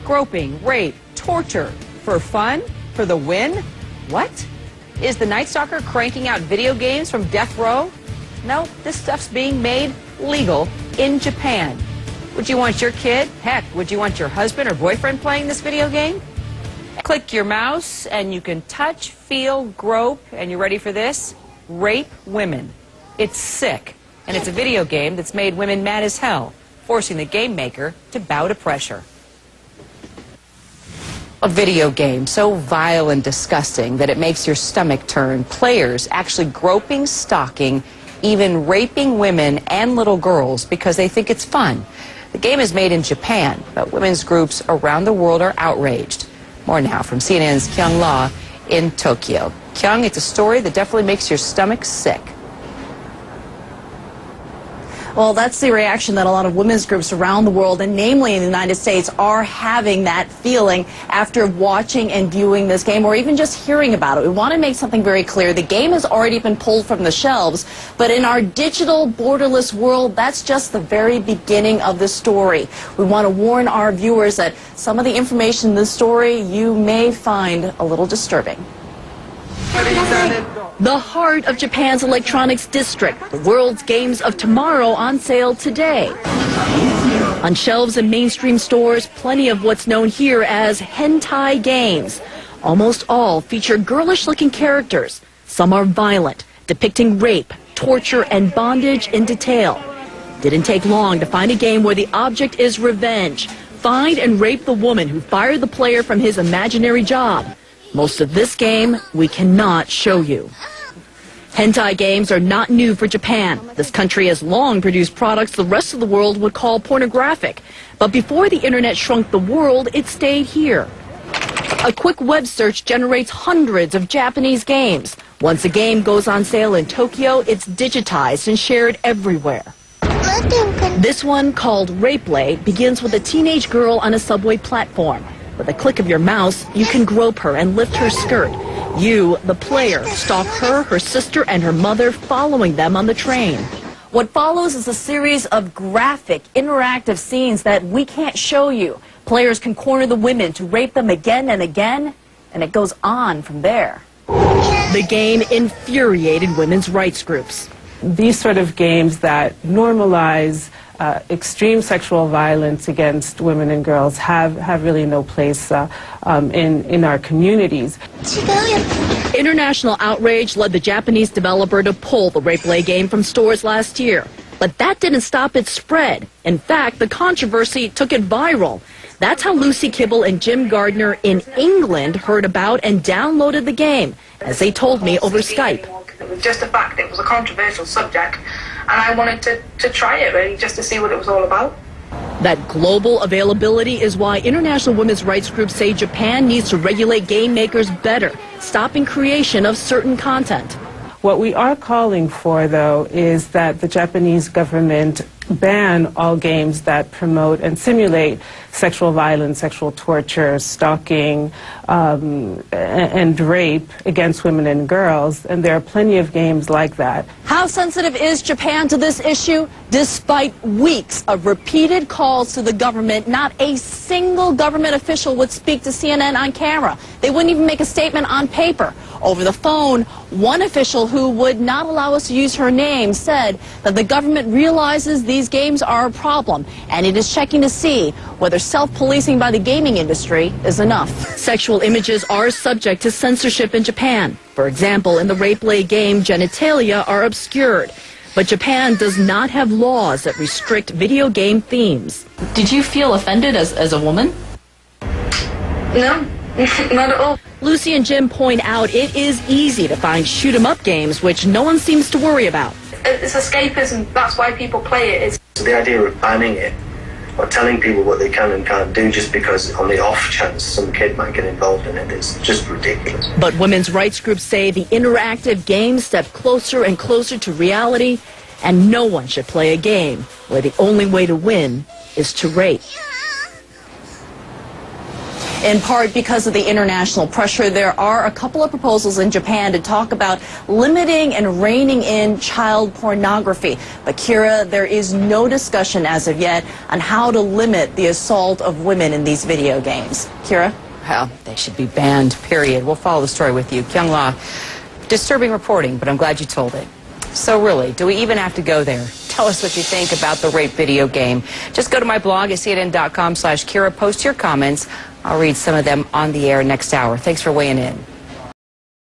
Groping, rape, torture. For fun? For the win? What? Is the Night Stalker cranking out video games from death row? No, this stuff's being made legal in Japan. Would you want your kid, heck, would you want your husband or boyfriend playing this video game? Click your mouse and you can touch, feel, grope, and you ready for this? Rape women. It's sick, and it's a video game that's made women mad as hell, forcing the game maker to bow to pressure. A video game so vile and disgusting that it makes your stomach turn. Players actually groping, stalking, even raping women and little girls because they think it's fun. The game is made in Japan, but women's groups around the world are outraged. More now from CNN's Kyung La in Tokyo. Kyung, it's a story that definitely makes your stomach sick. Well, that's the reaction that a lot of women's groups around the world, and namely in the United States, are having that feeling after watching and viewing this game, or even just hearing about it. We want to make something very clear. The game has already been pulled from the shelves, but in our digital, borderless world, that's just the very beginning of the story. We want to warn our viewers that some of the information in this story you may find a little disturbing. The heart of Japan's electronics district, the world's games of tomorrow on sale today. On shelves in mainstream stores, plenty of what's known here as hentai games. Almost all feature girlish-looking characters. Some are violent, depicting rape, torture, and bondage in detail. Didn't take long to find a game where the object is revenge. Find and rape the woman who fired the player from his imaginary job. Most of this game we cannot show you. Hentai games are not new for Japan. This country has long produced products the rest of the world would call pornographic. But before the internet shrunk the world, it stayed here. A quick web search generates hundreds of Japanese games. Once a game goes on sale in Tokyo, it's digitized and shared everywhere. This one, called Rapeplay, begins with a teenage girl on a subway platform. With a click of your mouse, you can grope her and lift her skirt. You, the player, stalk her, her sister, and her mother, following them on the train. What follows is a series of graphic, interactive scenes that we can't show you. Players can corner the women to rape them again and again, and it goes on from there. The game infuriated women's rights groups. These sort of games that normalize extreme sexual violence against women and girls have really no place in our communities. International outrage led the Japanese developer to pull the Rapeplay game from stores last year. But that didn't stop its spread. In fact, the controversy took it viral. That's how Lucy Kibble and Jim Gardner in England heard about and downloaded the game, as they told me over Skype. It was just a fact, it was a controversial subject, and I wanted to try it really, just to see what it was all about. That global availability is why international women's rights groups say Japan needs to regulate game makers better, stopping creation of certain content. What we are calling for, though, is that the Japanese government ban all games that promote and simulate sexual violence, sexual torture, stalking, and rape against women and girls. And there are plenty of games like that. How sensitive is Japan to this issue? Despite weeks of repeated calls to the government, not a single government official would speak to CNN on camera. They wouldn't even make a statement on paper. Over the phone, one official who would not allow us to use her name said that the government realizes these games are a problem, and it is checking to see whether self-policing by the gaming industry is enough. Sexual images are subject to censorship in Japan. For example, in the Rapeplay game, genitalia are obscured. But Japan does not have laws that restrict video game themes. Did you feel offended as a woman? No, not at all. Lucy and Jim point out it is easy to find shoot-'em-up games, which no one seems to worry about. It's escapism, that's why people play it. So the idea of banning it, or telling people what they can and can't do just because on the off chance some kid might get involved in it, is just ridiculous. But women's rights groups say the interactive games step closer and closer to reality, and no one should play a game where the only way to win is to rape. In part because of the international pressure, there are a couple of proposals in Japan to talk about limiting and reining in child pornography. But Kira, there is no discussion as of yet on how to limit the assault of women in these video games. Kira? Well, they should be banned, period. We'll follow the story with you. Kyung-la, disturbing reporting, but I'm glad you told it. So really, do we even have to go there? Tell us what you think about the rape video game. Just go to my blog at CNN.com/Kira. Post your comments. I'll read some of them on the air next hour. Thanks for weighing in.